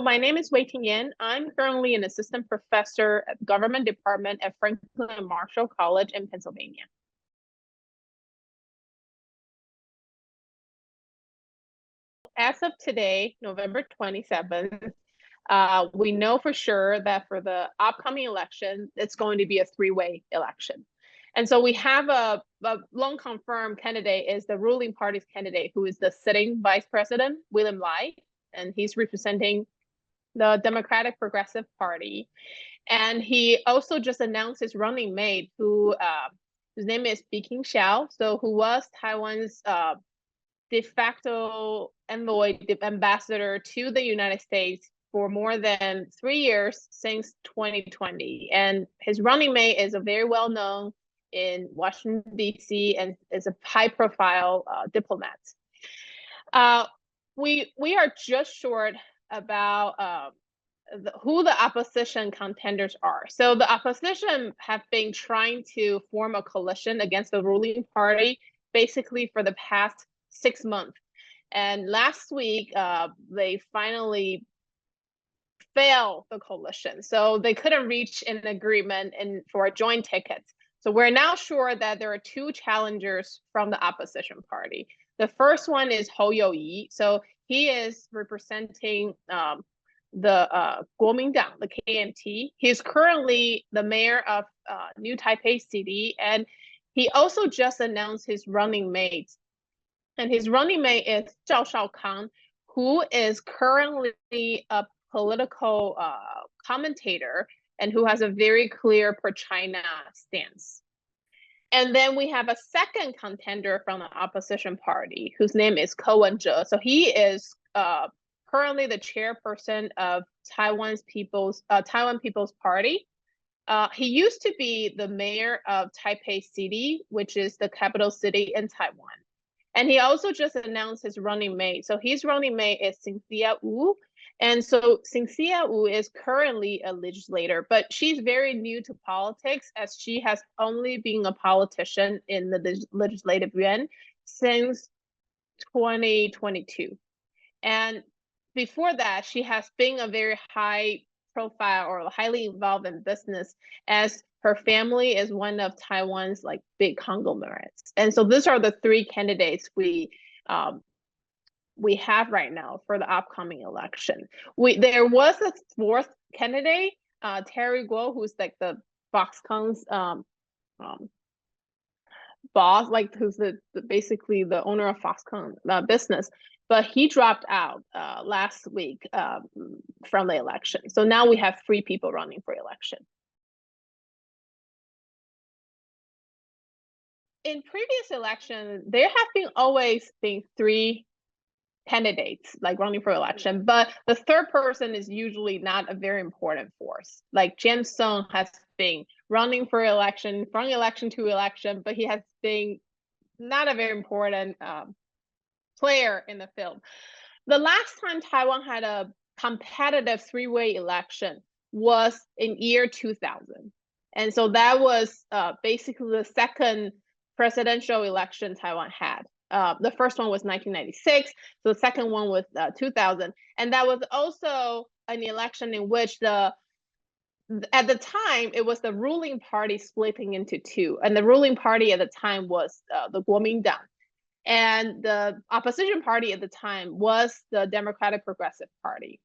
my name is Wei-Ting Yen. I'm currently an assistant professor at the government department at Franklin Marshall College in Pennsylvania. As of today, November 27th, we know for sure that for the upcoming election, it's going to be a three-way election. And so we have a long confirmed candidate is the ruling party's candidate, who is the sitting vice president, William Lai, and he's representing the Democratic Progressive Party. And he also just announced his running mate, whose name is Bi-khim Xiao, so who was Taiwan's de facto envoy ambassador to the United States for more than 3 years since 2020. And his running mate is a very well known in Washington, D.C. and is a high profile diplomat. We are just short about who the opposition contenders are. So the opposition have been trying to form a coalition against the ruling party basically for the past 6 months. And last week, they finally failed the coalition. So they couldn't reach an agreement for a joint ticket. So we're now sure that there are two challengers from the opposition party. The first one is You-yih. So he is representing the Kuomintang, the KMT. He's currently the mayor of New Taipei City, and he also just announced his running mate. And his running mate is Zhao Shaokang, who is currently a political commentator and who has a very clear pro-China stance. And then we have a second contender from the opposition party, whose name is Wen-je. So he is currently the chairperson of Taiwan People's Party. He used to be the mayor of Taipei City, which is the capital city in Taiwan. And he also just announced his running mate. So his running mate is Cynthia Wu. And so Cynthia Wu is currently a legislator, but she's very new to politics, as she has only been a politician in the legislative yuan since 2022. And before that, she has been a very high profile or highly involved in business, as her family is one of Taiwan's like big conglomerates. And so these are the three candidates we have right now for the upcoming election. There was a fourth candidate, Terry Guo, who's like the Foxconn's boss, like who's basically the owner of Foxconn business, but he dropped out last week from the election. So now we have 3 people running for election. In previous elections, there have always been 3 candidates like running for election, but the third person is usually not a very important force. Like James Song has been running for election, from election to election, but he has been not a very important player in the field. The last time Taiwan had a competitive 3-way election was in year 2000. And so that was basically the second presidential election Taiwan had. The first one was 1996, so the second one was 2000. And that was also an election in which at the time, it was the ruling party splitting into 2. And the ruling party at the time was the Kuomintang. And the opposition party at the time was the Democratic Progressive Party.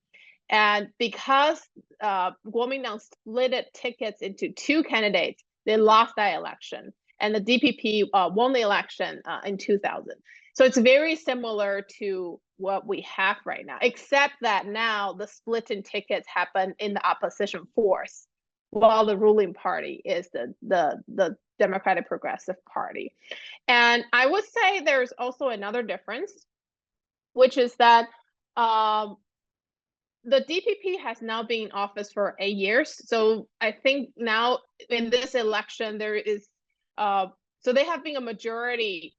And because Kuomintang split tickets into 2 candidates, they lost that election. And the DPP won the election in 2000. So it's very similar to what we have right now, except that now the split in tickets happen in the opposition force, while the ruling party is the Democratic Progressive Party. And I would say there's also another difference, which is that the DPP has now been in office for 8 years. So I think now in this election, there is so they have been a majority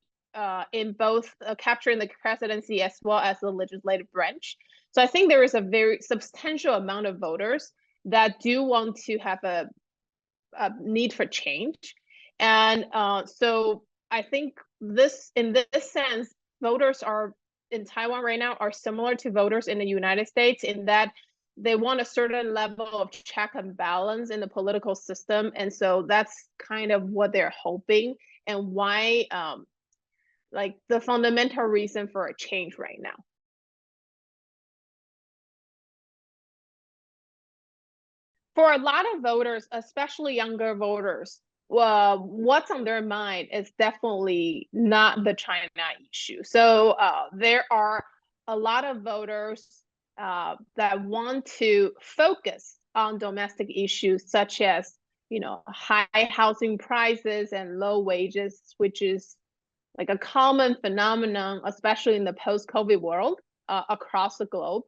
in both capturing the presidency as well as the legislative branch. So I think there is a very substantial amount of voters that do want to have a need for change. And so I think in this sense, voters in Taiwan right now are similar to voters in the United States, in that they want a certain level of check and balance in the political system, and so that's kind of what they're hoping, and why like the fundamental reason for a change right now. For a lot of voters, especially younger voters, what's on their mind is definitely not the China issue. So there are a lot of voters that want to focus on domestic issues such as, high housing prices and low wages, which is like a common phenomenon, especially in the post-COVID world across the globe.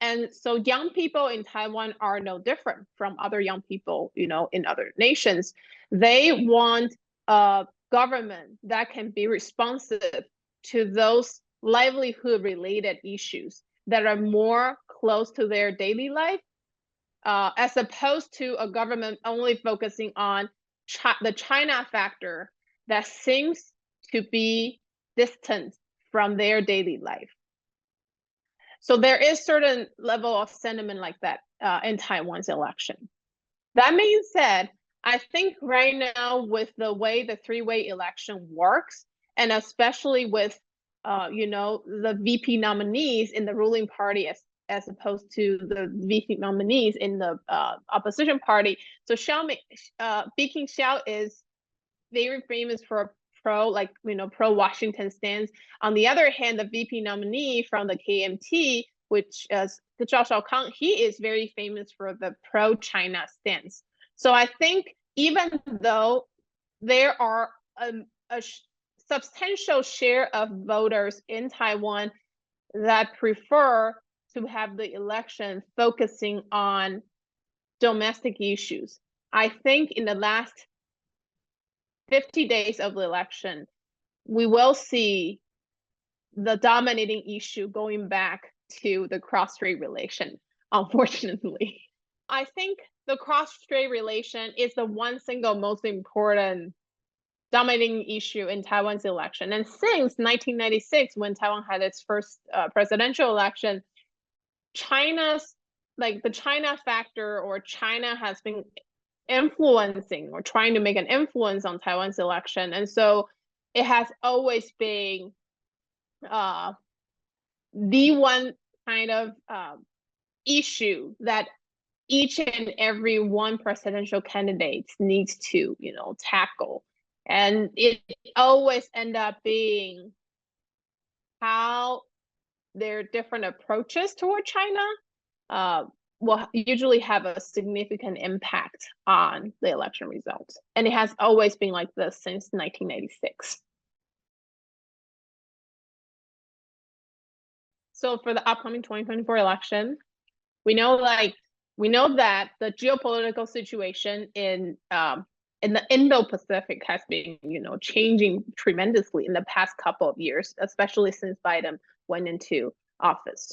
And so young people in Taiwan are no different from other young people, in other nations. They want a government that can be responsive to those livelihood-related issues that are more close to their daily life, as opposed to a government only focusing on the China factor that seems to be distant from their daily life. So there is certain level of sentiment like that in Taiwan's election. That being said, I think right now with the way the three-way election works, and especially with the VP nominees in the ruling party as opposed to the VP nominees in the opposition party. So Bi-khim Xiao is very famous for pro-Washington stance. On the other hand, the VP nominee from the KMT, which is Zhao Shaokang, he is very famous for the pro-China stance. So I think even though there are a substantial share of voters in Taiwan that prefer to have the election focusing on domestic issues, I think in the last 50 days of the election, we will see the dominating issue going back to the cross-strait relation, unfortunately. I think the cross-strait relation is the one single most important dominating issue in Taiwan's election. And since 1996, when Taiwan had its first presidential election, the China factor, or China has been influencing or trying to make an influence on Taiwan's election. And so it has always been the one kind of issue that each and every one presidential candidate needs to, tackle. And it always end up being how their different approaches toward China will usually have a significant impact on the election results. And it has always been like this since 1996. So for the upcoming 2024 election, we know that the geopolitical situation in the Indo-Pacific has been, changing tremendously in the past couple of years, especially since Biden went into office.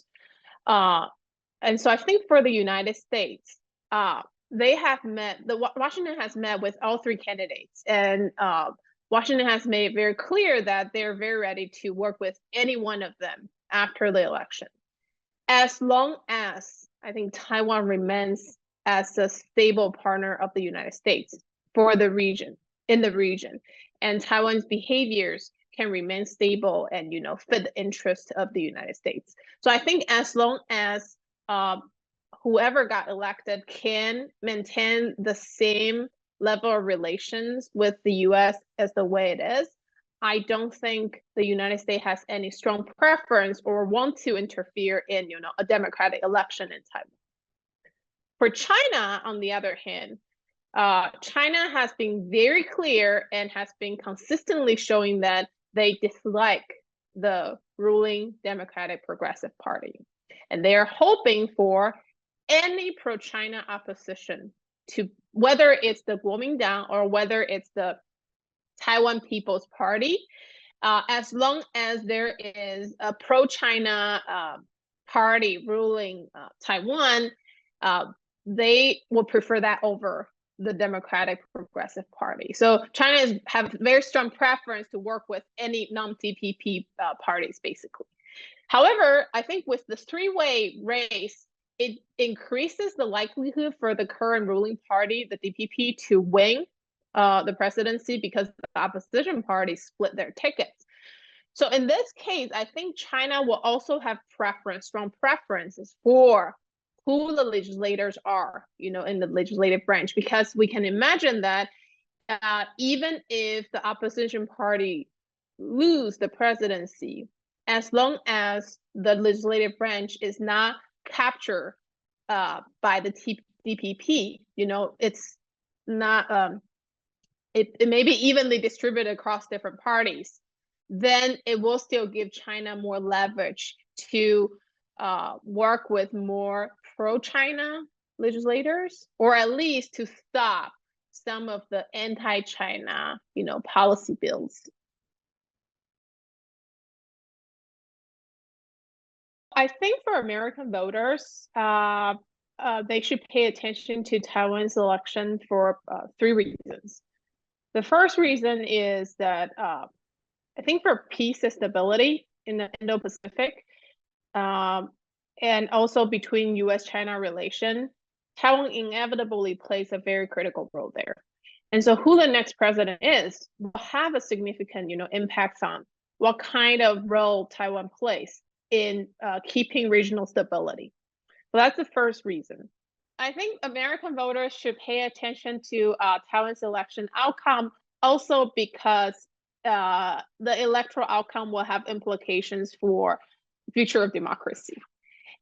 And so I think for the United States, Washington has met with all three candidates, and Washington has made it very clear that they're very ready to work with any one of them after the election, as long as I think Taiwan remains as a stable partner of the United States in the region, and Taiwan's behaviors can remain stable and fit the interest of the United States. So I think as long as whoever got elected can maintain the same level of relations with the US as the way it is, I don't think the United States has any strong preference or want to interfere in, a democratic election in Taiwan. For China, on the other hand, China has been very clear and has been consistently showing that they dislike the ruling Democratic Progressive Party. And they are hoping for any pro-China opposition to, whether it's the Kuomintang or whether it's the Taiwan People's Party, as long as there is a pro-China party ruling Taiwan, they will prefer that over the Democratic Progressive Party. So China have very strong preference to work with any non-DPP parties, basically. However, I think with this three-way race, it increases the likelihood for the current ruling party, the DPP, to win the presidency because the opposition party split their tickets. So in this case, I think China will also have strong preferences for who the legislators are, in the legislative branch, because we can imagine that even if the opposition party lose the presidency, as long as the legislative branch is not captured by the DPP, it's not it may be evenly distributed across different parties, then it will still give China more leverage to work with more pro-China legislators, or at least to stop some of the anti-China, policy bills. I think for American voters, they should pay attention to Taiwan's election for 3 reasons. The first reason is that I think for peace and stability in the Indo-Pacific, and also between US-China relation, Taiwan inevitably plays a very critical role there. And so who the next president is will have a significant, impacts on what kind of role Taiwan plays in keeping regional stability. So that's the first reason. I think American voters should pay attention to Taiwan's election outcome also because the electoral outcome will have implications for the future of democracy.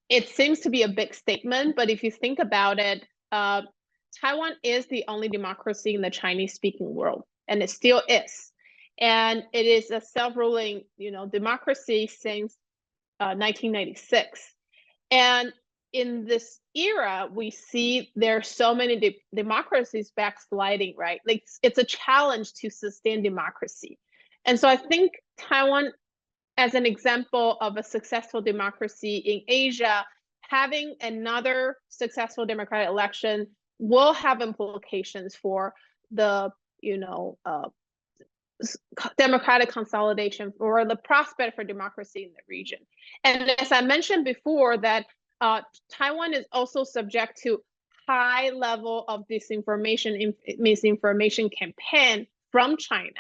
It seems to be a big statement, but if you think about it, Taiwan is the only democracy in the Chinese-speaking world, and it still is. And it is a self-ruling, democracy since 1996. And in this era, we see there are so many democracies backsliding, right? Like it's a challenge to sustain democracy. And so I think Taiwan, as an example of a successful democracy in Asia, having another successful democratic election will have implications for the, democratic consolidation or the prospect for democracy in the region. And as I mentioned before, that Taiwan is also subject to high level of disinformation, misinformation campaign from China.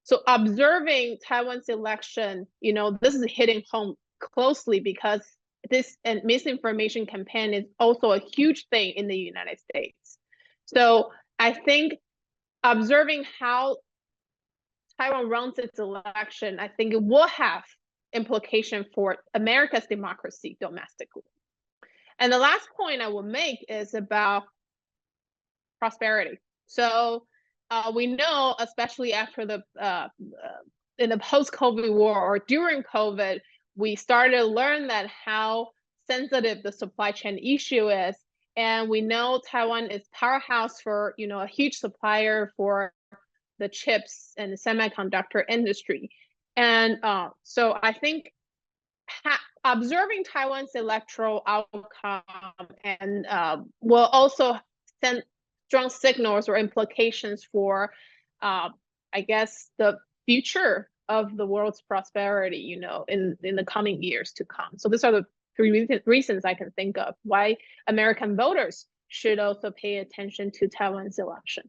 So observing Taiwan's election, this is hitting home closely because this misinformation campaign is also a huge thing in the United States. So I think observing how Taiwan runs its election, I think it will have implication for America's democracy domestically. And the last point I will make is about prosperity. So we know, especially after in the post-COVID war or during COVID, we started to learn that how sensitive the supply chain issue is. And we know Taiwan is powerhouse for, a huge supplier for the chips and the semiconductor industry. And so I think observing Taiwan's electoral outcome and will also send strong signals or implications for, I guess, the future of the world's prosperity, in the coming years to come. So these are the 3 reasons I can think of why American voters should also pay attention to Taiwan's election.